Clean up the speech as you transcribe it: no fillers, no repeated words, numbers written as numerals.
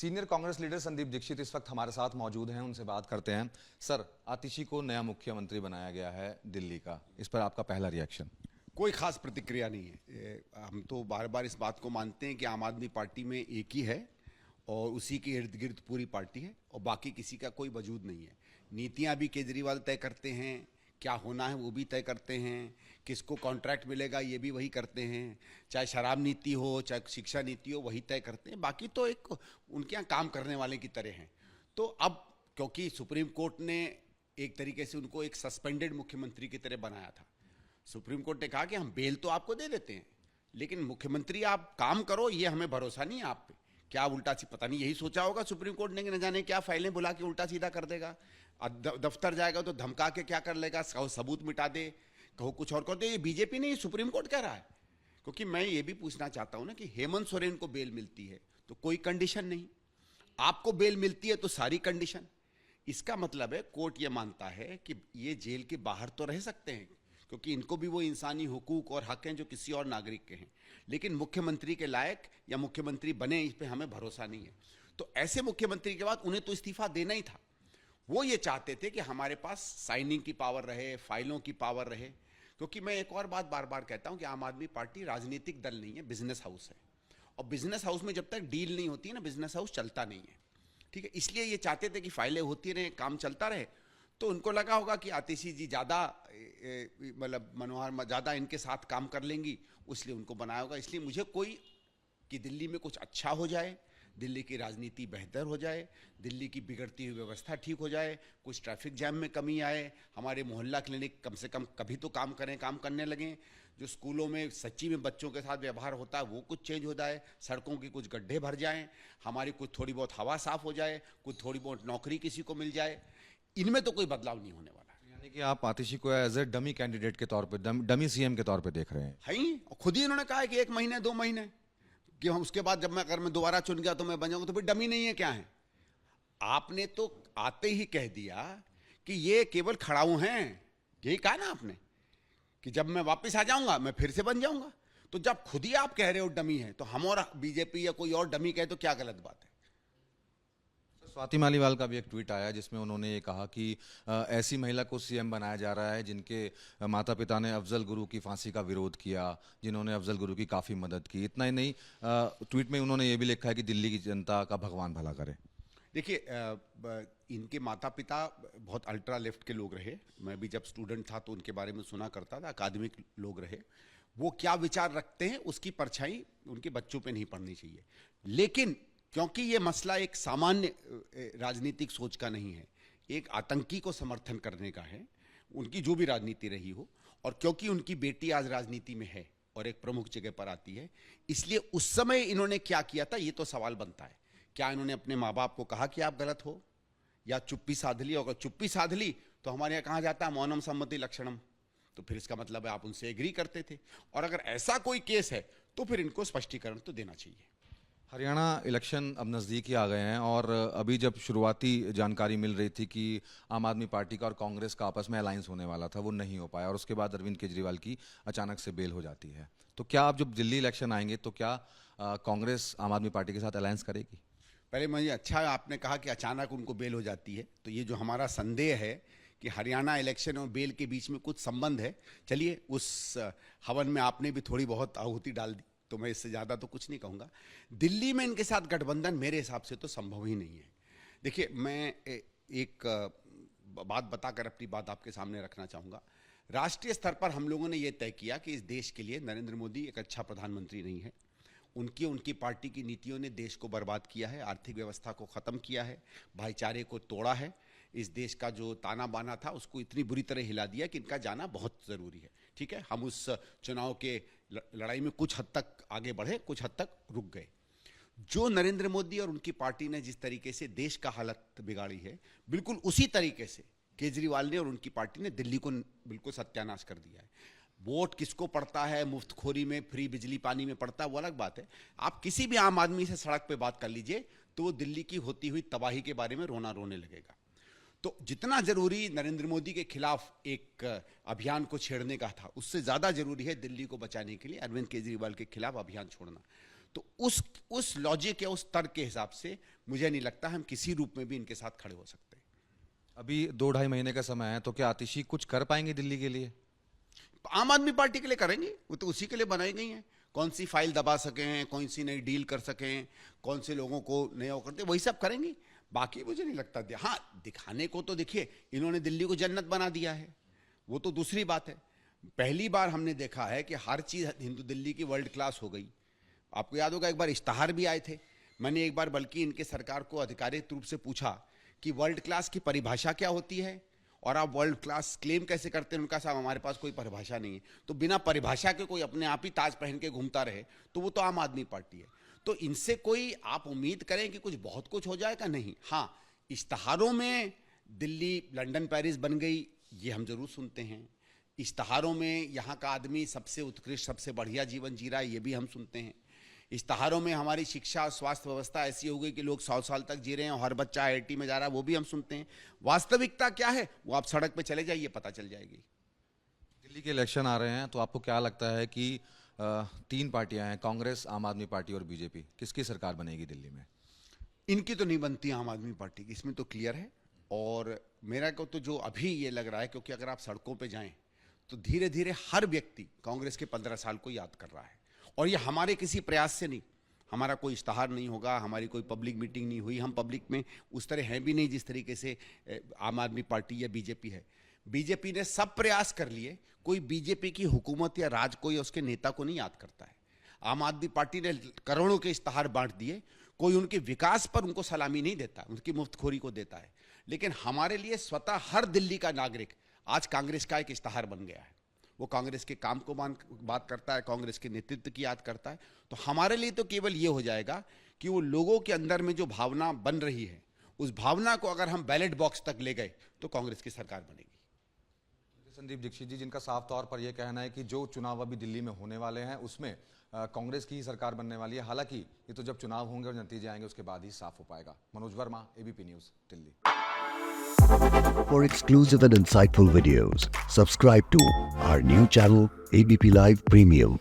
Senior Congress leader Sandeep Dikshit इस वक्त हमारे साथ मौजूद हैं, उनसे बात करते हैं। सर, आतिशी को नया मुख्यमंत्री बनाया गया है दिल्ली का, इस पर आपका पहला रिएक्शन? कोई खास प्रतिक्रिया नहीं है। हम तो बार बार इस बात को मानते हैं कि आम आदमी पार्टी में एक ही है और उसी के इर्द गिर्द पूरी पार्टी है और बाकी किसी का कोई वजूद नहीं है। नीतियां भी केजरीवाल तय करते हैं, क्या होना है वो भी तय करते हैं, किसको कॉन्ट्रैक्ट मिलेगा ये भी वही करते हैं, चाहे शराब नीति हो चाहे शिक्षा नीति हो वही तय करते हैं। बाकी तो एक उनके यहाँ काम करने वाले की तरह हैं। तो अब क्योंकि सुप्रीम कोर्ट ने एक तरीके से उनको एक सस्पेंडेड मुख्यमंत्री की तरह बनाया था, सुप्रीम कोर्ट ने कहा कि हम बेल तो आपको दे देते हैं लेकिन मुख्यमंत्री आप काम करो, ये हमें भरोसा नहीं है आप पे। क्या उल्टा सी पता नहीं यही सोचा होगा सुप्रीम कोर्ट ने कि न जाने क्या फाइलें बुला के उल्टा सीधा कर देगा। दफ्तर जाएगा तो धमका के क्या कर लेगा, सबूत मिटा दे, कहो कुछ और कर दे। ये बीजेपी नहीं, सुप्रीम कोर्ट कह रहा है। क्योंकि मैं ये भी पूछना चाहता हूं ना कि हेमंत सोरेन को बेल मिलती है तो कोई कंडीशन नहीं, आपको बेल मिलती है तो सारी कंडीशन। इसका मतलब है कोर्ट ये मानता है कि ये जेल के बाहर तो रह सकते हैं क्योंकि इनको भी वो इंसानी हुकूक और हक हैं जो किसी और नागरिक के हैं, लेकिन मुख्यमंत्री के लायक या मुख्यमंत्री बने इस पे हमें भरोसा नहीं है। तो ऐसे मुख्यमंत्री के बाद उन्हें तो इस्तीफा देना ही था। वो ये चाहते थे कि हमारे पास साइनिंग की पावर रहे, फाइलों की पावर रहे। क्योंकि मैं एक और बात बार बार कहता हूं कि आम आदमी पार्टी राजनीतिक दल नहीं है, बिजनेस हाउस है। और बिजनेस हाउस में जब तक डील नहीं होती है ना, बिजनेस हाउस चलता नहीं है। ठीक है, इसलिए ये चाहते थे कि फाइलें होती रहे, काम चलता रहे। तो उनको लगा होगा कि आतिशी जी ज़्यादा मतलब मनोहर ज़्यादा इनके साथ काम कर लेंगी, इसलिए उनको बनाया होगा। इसलिए मुझे कोई कि दिल्ली में कुछ अच्छा हो जाए, दिल्ली की राजनीति बेहतर हो जाए, दिल्ली की बिगड़ती हुई व्यवस्था ठीक हो जाए, कुछ ट्रैफिक जैम में कमी आए, हमारे मोहल्ला क्लिनिक कम से कम कभी तो काम करें, काम करने लगें, जो स्कूलों में सच्ची में बच्चों के साथ व्यवहार होता है वो कुछ चेंज हो जाए, सड़कों के कुछ गड्ढे भर जाएं, हमारी कुछ थोड़ी बहुत हवा साफ हो जाए, कुछ थोड़ी बहुत नौकरी किसी को मिल जाए। इनमें तो कोई बदलाव नहीं होने वाला। यानी कि आप आतिशी को एज ए डमी कैंडिडेट के तौर पे, डमी सीएम के तौर पे देख रहे हैं? है ही, खुद ही इन्होंने कहा है कि 1 महीने 2 महीने कि हम उसके बाद जब मैं अगर मैं दोबारा चुन गया तो मैं बन जाऊंगा। तो फिर डमी नहीं है क्या है? आपने तो आते ही कह दिया कि ये केवल खड़ाऊ हैं। यही कहा ना आपने कि जब मैं वापस आ जाऊंगा मैं फिर से बन जाऊंगा। तो जब खुद ही आप कह रहे हो डमी है तो हम और बीजेपी या कोई और डमी कहे तो क्या गलत बात है? स्वाति मालीवाल का भी एक ट्वीट आया जिसमें उन्होंने ये कहा कि ऐसी महिला को सीएम बनाया जा रहा है जिनके माता पिता ने अफजल गुरु की फांसी का विरोध किया, जिन्होंने अफजल गुरु की काफ़ी मदद की। इतना ही नहीं, ट्वीट में उन्होंने ये भी लिखा है कि दिल्ली की जनता का भगवान भला करे। देखिए, इनके माता पिता बहुत अल्ट्रा लेफ्ट के लोग रहे। मैं भी जब स्टूडेंट था तो उनके बारे में सुना करता था, अकादमिक लोग रहे। वो क्या विचार रखते हैं उसकी परछाई उनके बच्चों पे नहीं पड़नी चाहिए। लेकिन क्योंकि ये मसला एक सामान्य राजनीतिक सोच का नहीं है, एक आतंकी को समर्थन करने का है, उनकी जो भी राजनीति रही हो, और क्योंकि उनकी बेटी आज राजनीति में है और एक प्रमुख जगह पर आती है, इसलिए उस समय इन्होंने क्या किया था ये तो सवाल बनता है। क्या इन्होंने अपने माँ बाप को कहा कि आप गलत हो, या चुप्पी साध ली? अगर चुप्पी साध ली तो हमारे यहाँ कहा जाता है मौनम सम्मति लक्षणम, तो फिर इसका मतलब है आप उनसे एग्री करते थे। और अगर ऐसा कोई केस है तो फिर इनको स्पष्टीकरण तो देना चाहिए। हरियाणा इलेक्शन अब नज़दीक ही आ गए हैं और अभी जब शुरुआती जानकारी मिल रही थी कि आम आदमी पार्टी का और कांग्रेस का आपस में अलायंस होने वाला था, वो नहीं हो पाया और उसके बाद अरविंद केजरीवाल की अचानक से बेल हो जाती है। तो क्या अब जब दिल्ली इलेक्शन आएंगे तो क्या कांग्रेस आम आदमी पार्टी के साथ अलायंस करेगी? पहले मुझे अच्छा आपने कहा कि अचानक उनको बेल हो जाती है, तो ये जो हमारा संदेह है कि हरियाणा इलेक्शन और बेल के बीच में कुछ संबंध है, चलिए उस हवन में आपने भी थोड़ी बहुत आहुति डाल दी, तो मैं इससे ज़्यादा तो कुछ नहीं कहूँगा। दिल्ली में इनके साथ गठबंधन मेरे हिसाब से तो संभव ही नहीं है। देखिए, मैं एक बात बताकर अपनी बात आपके सामने रखना चाहूँगा। राष्ट्रीय स्तर पर हम लोगों ने ये तय किया कि इस देश के लिए नरेंद्र मोदी एक अच्छा प्रधानमंत्री नहीं है। उनकी पार्टी की नीतियों ने देश को बर्बाद किया है, आर्थिक व्यवस्था को ख़त्म किया है, भाईचारे को तोड़ा है। इस देश का जो ताना बाना था उसको इतनी बुरी तरह हिला दिया कि इनका जाना बहुत ज़रूरी है। ठीक है, हम उस चुनाव के लड़ाई में कुछ हद तक आगे बढ़े, कुछ हद तक रुक गए। जो नरेंद्र मोदी और उनकी पार्टी ने जिस तरीके से देश का हालत बिगाड़ी है, बिल्कुल उसी तरीके से केजरीवाल ने और उनकी पार्टी ने दिल्ली को बिल्कुल सत्यानाश कर दिया है। वोट किसको पड़ता है, मुफ्तखोरी में, फ्री बिजली पानी में पड़ता है, वो अलग बात है। आप किसी भी आम आदमी से सड़क पे बात कर लीजिए तो वो दिल्ली की होती हुई तबाही के बारे में रोना रोने लगेगा। तो जितना जरूरी नरेंद्र मोदी के खिलाफ एक अभियान को छेड़ने का था, उससे ज़्यादा जरूरी है दिल्ली को बचाने के लिए अरविंद केजरीवाल के खिलाफ अभियान छोड़ना। तो उस लॉजिक या उस तर्क के हिसाब से मुझे नहीं लगता हम किसी रूप में भी इनके साथ खड़े हो सकते। अभी 2-2.5 महीने का समय है, तो क्या आतिशी कुछ कर पाएंगे दिल्ली के लिए? आम आदमी पार्टी के लिए करेंगे, वो तो उसी के लिए बनाई गई है। कौन सी फाइल दबा सकें, कौन सी नई डील कर सकें, कौन से लोगों को नया करते, वही सब करेंगे। बाकी मुझे नहीं लगता। हाँ, दिखाने को तो देखिए इन्होंने दिल्ली को जन्नत बना दिया है, वो तो दूसरी बात है। पहली बार हमने देखा है कि हर चीज़ हिंदू दिल्ली की वर्ल्ड क्लास हो गई। आपको याद होगा एक बार इश्तहार भी आए थे। मैंने एक बार बल्कि इनके सरकार को आधिकारिक रूप से पूछा कि वर्ल्ड क्लास की परिभाषा क्या होती है और आप वर्ल्ड क्लास क्लेम कैसे करते हैं। उनका साहब हमारे पास कोई परिभाषा नहीं है। तो बिना परिभाषा के कोई अपने आप ही ताज पहन के घूमता रहे तो वो तो आम आदमी पार्टी है। तो इनसे कोई आप उम्मीद करें कि कुछ बहुत कुछ हो जाएगा, नहीं। हाँ, इश्तहारों में दिल्ली लंदन पेरिस बन गई, ये हम जरूर सुनते हैं। इश्तहारों में यहाँ का आदमी सबसे उत्कृष्ट सबसे बढ़िया जीवन जी रहा है, ये भी हम सुनते हैं। इश्तहारों में हमारी शिक्षा और स्वास्थ्य व्यवस्था ऐसी हो गई कि लोग 100 साल तक जी रहे हैं और हर बच्चा IIT में जा रहा है, वो भी हम सुनते हैं। वास्तविकता क्या है वो आप सड़क पे चले जाइए, पता चल जाएगी। दिल्ली के इलेक्शन आ रहे हैं, तो आपको क्या लगता है कि 3 पार्टियां हैं, कांग्रेस, आम आदमी पार्टी और बीजेपी, किसकी सरकार बनेगी दिल्ली में? इनकी तो नहीं बनती आम आदमी पार्टी की, इसमें तो क्लियर है। और मेरा को तो जो अभी ये लग रहा है, क्योंकि अगर आप सड़कों पे जाएं तो धीरे धीरे हर व्यक्ति कांग्रेस के 15 साल को याद कर रहा है। और ये हमारे किसी प्रयास से नहीं, हमारा कोई इश्तहार नहीं होगा, हमारी कोई पब्लिक मीटिंग नहीं हुई, हम पब्लिक में उस तरह हैं भी नहीं जिस तरीके से आम आदमी पार्टी या बीजेपी है। बीजेपी ने सब प्रयास कर लिए, कोई बीजेपी की हुकूमत या राज को या उसके नेता को नहीं याद करता है। आम आदमी पार्टी ने करोड़ों के इश्तहार बांट दिए, कोई उनके विकास पर उनको सलामी नहीं देता, उनकी मुफ्तखोरी को देता है। लेकिन हमारे लिए स्वतः हर दिल्ली का नागरिक आज कांग्रेस का एक इश्तहार बन गया है। वो कांग्रेस के काम को बात करता है, कांग्रेस के नेतृत्व की याद करता है। तो हमारे लिए तो केवल ये हो जाएगा कि वो लोगों के अंदर में जो भावना बन रही है, उस भावना को अगर हम बैलेट बॉक्स तक ले गए तो कांग्रेस की सरकार बनेगी। संदीप दीक्षित जी, जिनका साफ तौर पर यह कहना है कि जो चुनाव अभी दिल्ली में होने वाले हैं उसमें कांग्रेस की ही सरकार बनने वाली है। हालांकि ये तो जब चुनाव होंगे और नतीजे आएंगे उसके बाद ही साफ हो पाएगा। Manoj Verma, ABP news, Delhi. For exclusive and insightful videos, subscribe to our new channel ABP Live Premium.